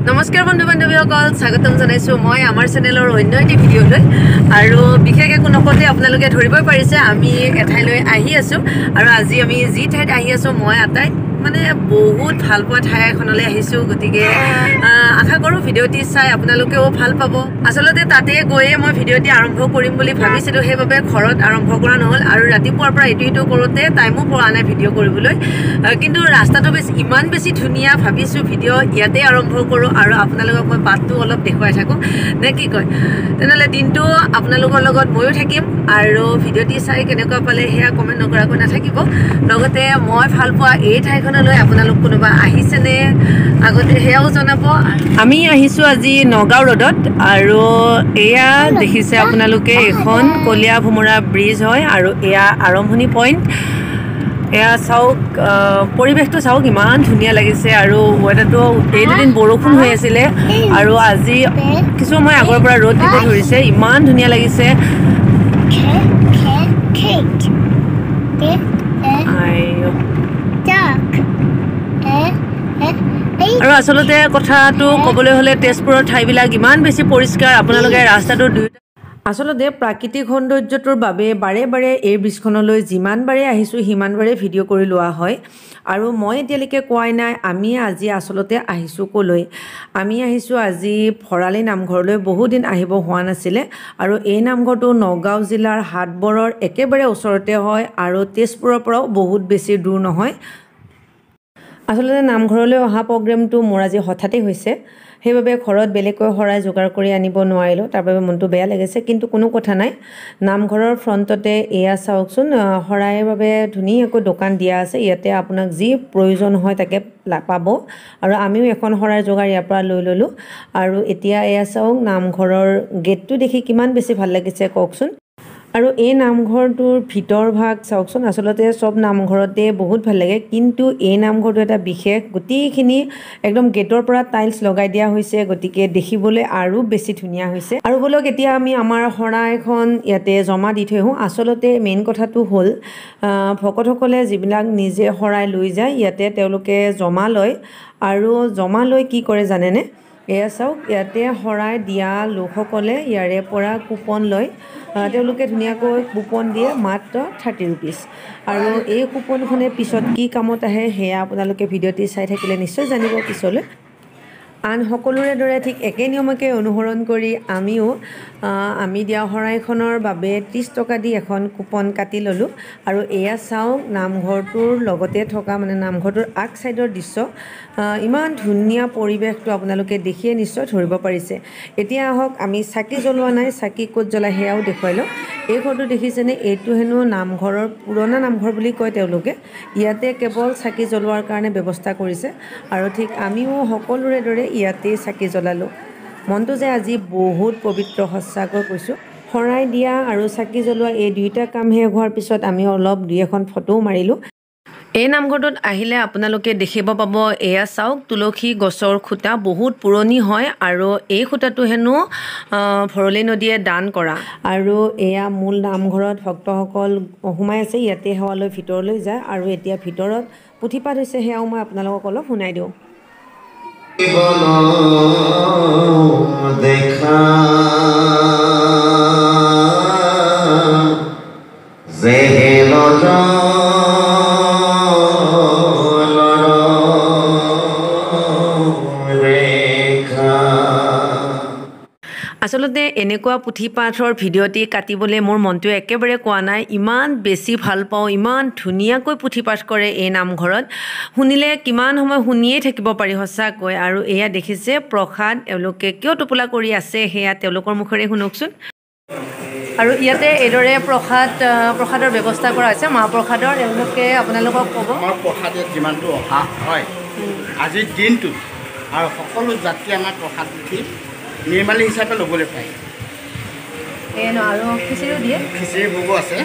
নমস্কাৰ বন্ধু বান্ধৱীসকল স্বাগতম জনাইছোঁ মই আমাৰ চেনেলৰ অন্য এটি ভিডিঅ'লৈ আৰু বিশেষ একো নকওঁতে আপোনালোকে ধৰিবই পাৰিছে আমি এঠাইলৈ আহি আছোঁ আৰু আজি আমি যি ঠাইত আহি আছোঁ মই আটাইত মানে বহুত ভাল পোৱা ঠাই এখনলৈ আহিছোঁ গতিকে আশা কৰোঁ ভিডিঅ'টি চাই আপোনালোকেও ভাল পাব আচলতে তাতে গৈয়ে মই ভিডিঅ'টি আৰম্ভ কৰিম বুলি ভাবিছিলোঁ সেইবাবে ঘৰত আৰম্ভ কৰা নহ'ল আৰু ৰাতিপুৱাৰ পৰা ইটো কৰোঁতে টাইমো পোৱা নাই ভিডিঅ' কৰিবলৈ কিন্তু ৰাস্তাটো ইমান বেছি ধুনীয়া ভাবিছোঁ ভিডিঅ' ইয়াতে আৰম্ভ কৰোঁ আৰু আপোনালোকক মই বাটটো অলপ দেখুৱাই থাকোঁ নে কি কয় তেনেহ'লে দিনটো আপোনালোকৰ লগত ময়ো থাকিম আৰু ভিডিঅ'টি চাই কেনেকুৱা পালে সেয়া কমেণ্ট নকৰাকৈ নাথাকিব লগতে মই ভাল পোৱা এই ঠাইখনলৈ আপোনালোক কোনোবা আহিছেনে আগতে সেয়াও জনাব আমি আহিছোঁ আজি নগাঁও ৰোডত আৰু এয়া দেখিছে আপোনালোকে এখন কলীয়া ভোমোৰা ব্ৰিজ হয় আৰু এয়া আৰম্ভণি পইণ্ট এয়া চাওক পৰিৱেশটো চাওক ইমান ধুনীয়া লাগিছে আৰু ৱেডাৰটো এই দুদিন বৰষুণ হৈ আছিলে আৰু আজি কিছু সময় আগৰ পৰা ৰ'দ দিব ধৰিছে ইমান ধুনীয়া লাগিছে আৰু আচলতে কথাটো ক'বলৈ হ'লে তেজপুৰৰ ঠাইবিলাক ইমান বেছি পৰিষ্কাৰ আপোনালোকে ৰাস্তাটো আচলতে প্ৰাকৃতিক সৌন্দৰ্যটোৰ বাবে বাৰে বাৰে এই ব্ৰিজখনলৈ যিমানবাৰে আহিছোঁ সিমানবাৰে ভিডিঅ' কৰি লোৱা হয় আৰু মই এতিয়ালৈকে কোৱাই নাই আমি আজি আচলতে আহিছোঁ ক'লৈ আমি আহিছোঁ আজি ভৰালী নামঘৰলৈ বহুদিন আহিব হোৱা নাছিলে আৰু এই নামঘৰটো নগাঁও জিলাৰ হাটবৰৰ একেবাৰে ওচৰতে হয় আৰু তেজপুৰৰ পৰাও বহুত বেছি দূৰ নহয় আচলতে নামঘৰলৈ অহা প্ৰগ্ৰেমটো মোৰ আজি হঠাতেই হৈছে সেইবাবে ঘৰত বেলেগকৈ শৰাই যোগাৰ কৰি আনিব নোৱাৰিলোঁ তাৰ বাবে মনটো বেয়া লাগিছে কিন্তু কোনো কথা নাই নামঘৰৰ ফ্ৰণ্টতে এয়া চাওকচোন শৰাইৰ বাবে ধুনীয়াকৈ দোকান দিয়া আছে ইয়াতে আপোনাক যি প্ৰয়োজন হয় তাকে পাব আৰু আমিও এখন শৰাই যোগাৰ ইয়াৰ পৰা লৈ ল'লোঁ আৰু এতিয়া এয়া চাওক নামঘৰৰ গেটটো দেখি কিমান বেছি ভাল লাগিছে কওকচোন আৰু এই নামঘৰটোৰ ভিতৰ ভাগ চাওকচোন আচলতে চব নামঘৰতে বহুত ভাল লাগে কিন্তু এই নামঘৰটো এটা বিশেষ গোটেইখিনি একদম গেটৰ পৰা টাইলছ লগাই দিয়া হৈছে গতিকে দেখিবলৈ আৰু বেছি ধুনীয়া হৈছে আৰু বলক এতিয়া আমি আমাৰ শৰাইখন ইয়াতে জমা দি থৈ আহোঁ আচলতে মেইন কথাটো হ'ল ভকতসকলে যিবিলাক নিজে শৰাই লৈ যায় ইয়াতে তেওঁলোকে জমা লয় আৰু জমা লৈ কি কৰে জানেনে এয়া চাওক ইয়াতে শৰাই দিয়া লোকসকলে ইয়াৰে পৰা কুপন লয় তেওঁলোকে ধুনীয়াকৈ কুপন দিয়ে মাত্ৰ 30 ৰুপিজ আৰু এই কুপনখনে পিছত কি কামত আহে সেয়া আপোনালোকে ভিডিঅ'টি চাই থাকিলে নিশ্চয় জানিব পিছলৈ আন সকলোৰে দৰে ঠিক একে নিয়মকে অনুসৰণ কৰি আমি দিয়া শৰাইখনৰ বাবে 30 টকা দি এখন কুপন কাটি ল'লোঁ আৰু এয়া চাওক নামঘৰটোৰ লগতে থকা মানে নামঘৰটোৰ আগ ছাইডৰ দৃশ্য ইমান ধুনীয়া পৰিৱেশটো আপোনালোকে দেখিয়ে নিশ্চয় ধৰিব পাৰিছে এতিয়া আহক আমি চাকি জ্বলোৱা নাই চাকি ক'ত জ্বলাই সেয়াও দেখুৱাই লওঁ এই ঘৰটো দেখিছেনে এইটো হেনো নামঘৰৰ পুৰণা নামঘৰ বুলি কয় তেওঁলোকে ইয়াতে কেৱল চাকি জ্বলোৱাৰ কাৰণে ব্যৱস্থা কৰিছে আৰু ঠিক আমিও সকলোৰে দৰে ইয়াতেই চাকি জ্বলালোঁ মনটো যে আজি বহুত পবিত্ৰ সঁচাকৈ কৈছোঁ শৰাই দিয়া আৰু চাকি জ্বলোৱা এই দুয়োটা কাম শেষ হোৱাৰ পিছত আমি অলপ দুই এখন ফটোও মাৰিলোঁ এই নামঘৰটোত আহিলে আপোনালোকে দেখিব পাব এয়া চাওক তুলসী গছৰ খুঁটা বহুত পুৰণি হয় আৰু এই খুঁটাটো হেনো ভৰলী নদীয়ে দান কৰা আৰু এয়া মূল নামঘৰত ভক্তসকল সোমাই আছে ইয়াতে সেৱা লৈ ভিতৰলৈ যায় আৰু এতিয়া ভিতৰত পুথিপাঠ হৈছে সেয়াও মই আপোনালোকক অলপ শুনাই দিওঁ দেখা আচলতে এনেকুৱা পুথিপাঠৰ ভিডিঅ'টি কাটিবলৈ মোৰ মনটোৱে একেবাৰে কোৱা নাই ইমান বেছি ভাল পাওঁ ইমান ধুনীয়াকৈ পুথিপাঠ কৰে এই নামঘৰত শুনিলে কিমান সময় শুনিয়েই থাকিব পাৰি সঁচাকৈ আৰু এয়া দেখিছে প্ৰসাদ এওঁলোকে কিয় টোপোলা কৰি আছে সেয়া তেওঁলোকৰ মুখেৰে শুনকচোন আৰু ইয়াতে এইদৰে প্ৰসাদৰ ব্যৱস্থা কৰা হৈছে মাহ প্ৰসাদৰ এওঁলোকে আপোনালোকক ক'ব আমাৰ প্ৰসাদত যিমানটো অহা হয় আজিৰ দিনটোত আৰু সকলো যাত্ৰী আমাৰ প্ৰসাদ উঠি নিৰ্মালী হিচাপে ল'বলৈ পায় আৰু খিচিৰিও দিয়ে খিচিৰি ভোগো আছে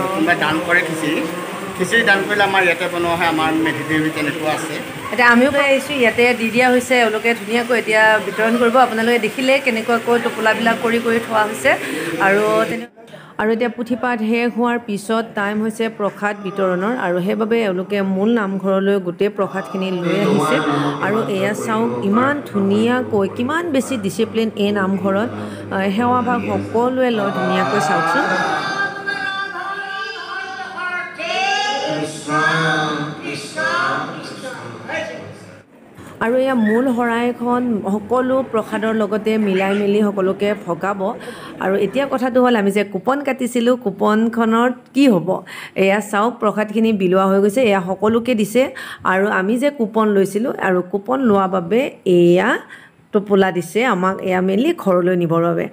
কোনোবাই দান কৰে খিচিৰি দান কৰিলে আমাৰ ইয়াতে বনোৱা হয় আমাৰ মেধিদেৱী তেনেকুৱা আছে এতিয়া আমিও আহিছোঁ ইয়াতে দি দিয়া হৈছে এওঁলোকে ধুনীয়াকৈ এতিয়া বিতৰণ কৰিব আপোনালোকে দেখিলে কেনেকুৱাকৈ টোপোলাবিলাক কৰি থোৱা হৈছে আৰু আৰু এতিয়া পুথিপাঠ শেষ হোৱাৰ পিছত টাইম হৈছে প্ৰসাদ বিতৰণৰ আৰু সেইবাবে এওঁলোকে মূল নামঘৰলৈ গোটেই প্ৰসাদখিনি লৈ আহিছে আৰু এয়া চাওক ইমান ধুনীয়াকৈ কিমান বেছি ডিচিপ্লিন এই নামঘৰত সেৱাভাগ সকলোৱে লয় ধুনীয়াকৈ চাওকচোন আৰু এয়া মূল শৰাইখন সকলো প্ৰসাদৰ লগতে মিলাই মেলি সকলোকে ভগাব আৰু এতিয়া কথাটো হ'ল আমি যে কুপন কাটিছিলোঁ কুপনখনত কি হ'ব এয়া চাওক প্ৰসাদখিনি বিলোৱা হৈ গৈছে এয়া সকলোকে দিছে আৰু আমি যে কুপন লৈছিলোঁ আৰু কুপন লোৱাৰ বাবে এয়া টোপোলা দিছে আমাক এয়া মেলি ঘৰলৈ নিবৰ বাবে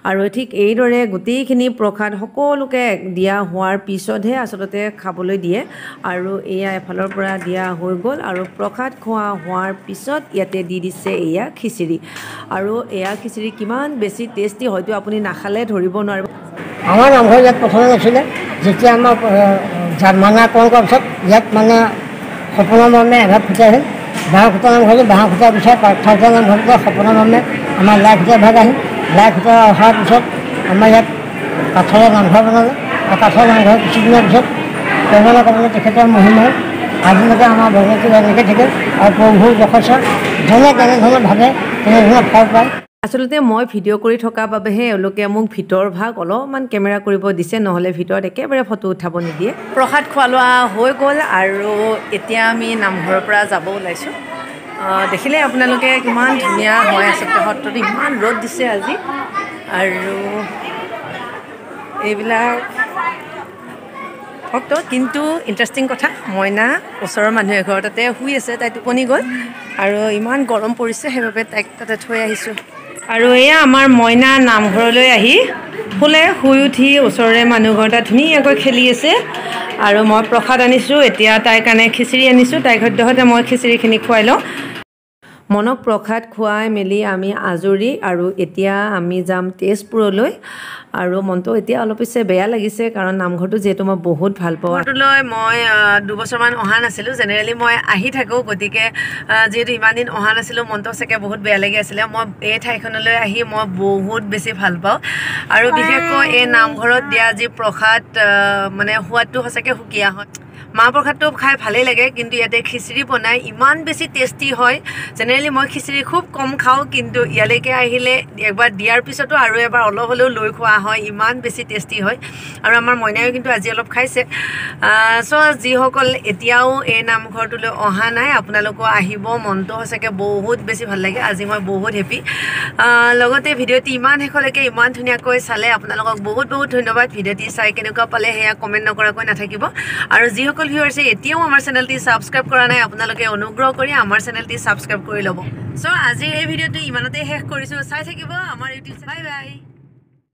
আৰু ঠিক এইদৰে গোটেইখিনি প্ৰসাদ সকলোকে দিয়া হোৱাৰ পিছতহে আচলতে খাবলৈ দিয়ে আৰু এয়া এফালৰ পৰা দিয়া হৈ গ'ল আৰু প্ৰসাদ খোৱা হোৱাৰ পিছত ইয়াতে দি দিছে এয়া খিচিৰি আৰু এয়া খিচিৰি কিমান বেছি টেষ্টি হয়তো আপুনি নাখালে ধৰিব নোৱাৰিব আমাৰ নামঘৰ ইয়াত প্ৰথমে নাছিলে যেতিয়া আমাৰ জাৰ্মানা কৰাৰ পিছত ইয়াত মানে সপোনৰ মৰ্মে এভাগ ফুটা আহিল বাঁহ খুটা নামঘৰ বাঁহ খুটাৰ পিছত প্ৰাৰ্থনা নামঘৰ সপোনৰ মৰ্মে আমাৰ লাই খুটা ভাগ আহিল লাই খুটা অহাৰ পিছত আমাৰ ইয়াত কাঠৰ নামঘৰ বনালে আৰু কাঠৰ নামঘৰ কিছুদিনৰ পিছত ক'বলৈ তেখেতৰ মহিমাই আজিলৈকে আমাৰ ভগৱতী এনেকৈ থাকে আৰু প্ৰভু যথেষ্ট যেনে তেনেধৰণে ভাবে তেনেধৰণে ফল পায় আচলতে মই ভিডিঅ' কৰি থকাৰ বাবেহে এওঁলোকে মোক ভিতৰ ভাগ অলপমান কেমেৰা কৰিব দিছে নহ'লে ভিতৰত একেবাৰে ফটো উঠাব নিদিয়ে প্ৰসাদ খোৱা লোৱা হৈ গ'ল আৰু এতিয়া আমি নামঘৰৰ পৰা যাব ওলাইছোঁ দেখিলে আপোনালোকে কিমান ধুনীয়া হয় আচলতে সত্ৰটো ইমান ৰ'দ দিছে আজি আৰু এইবিলাক সত্ৰ কিন্তু ইণ্টাৰেষ্টিং কথা মইনা ওচৰৰ মানুহ এঘৰ তাতে শুই আছে তাই টোপনি গ'ল আৰু ইমান গৰম পৰিছে সেইবাবে তাইক তাতে থৈ আহিছোঁ আৰু এয়া আমাৰ মইনা নামঘৰলৈ আহি শুলে শুই উঠি ওচৰৰে মানুহ ঘৰ তাত ধুনীয়াকৈ খেলি আছে আৰু মই প্ৰসাদ আনিছোঁ এতিয়া তাইৰ কাৰণে খিচিৰি আনিছোঁ তাইৰ সদ্যহতে মই খিচিৰিখিনি খুৱাই লওঁ মনক প্ৰসাদ খুৱাই মেলি আমি আজৰি আৰু এতিয়া আমি যাম তেজপুৰলৈ আৰু মনটো এতিয়া অলপ পিছে বেয়া লাগিছে কাৰণ নামঘৰটো যিহেতু মই বহুত ভাল পাওঁ ঘৰটোলৈ মই 2 বছৰমান অহা নাছিলোঁ জেনেৰেলি মই আহি থাকোঁ গতিকে যিহেতু ইমান দিন অহা নাছিলোঁ মনটো চাগে বহুত বেয়া লাগি আছিলে মই এই ঠাইখনলৈ আহি মই বহুত বেছি ভাল পাওঁ আৰু বিশেষকৈ এই নামঘৰত দিয়া যি প্ৰসাদ মানে সোৱাদটো সঁচাকৈ সুকীয়া হয় মাহ প্ৰসাদটো খাই ভালেই লাগে কিন্তু ইয়াতে খিচিৰি বনাই ইমান বেছি টেষ্টি হয় জেনেৰেলি মই খিচিৰি খুব কম খাওঁ কিন্তু ইয়ালৈকে আহিলে একবাৰ দিয়াৰ পিছতো আৰু এবাৰ অলপ হ'লেও লৈ খোৱা হয় ইমান বেছি টেষ্টি হয় আৰু আমাৰ মইনায়ো কিন্তু আজি অলপ খাইছে চ' যিসকল এতিয়াও এই নামঘৰটোলৈ অহা নাই আপোনালোকো আহিব মনটো সঁচাকৈ বহুত বেছি ভাল লাগে আজি মই বহুত হেপী লগতে ভিডিঅ'টি ইমান শেষলৈকে ইমান ধুনীয়াকৈ চালে আপোনালোকক বহুত বহুত ধন্যবাদ ভিডিঅ'টি চাই কেনেকুৱা পালে সেয়া কমেণ্ট নকৰাকৈ নাথাকিব আৰু যিসকল ভিউৱাৰ্ছে এতিয়াও আমাৰ চেনেলটি ছাবস্ক্ৰাইব কৰা নাই আপোনালোকে অনুগ্ৰহ কৰি আমাৰ চেনেলটি ছাবস্ক্ৰাইব কৰি ল'ব চ' আজিৰ এই ভিডিঅ'টো ইমানতে শেষ কৰিছোঁ চাই থাকিব আমাৰ ইউটিউব বাই বাই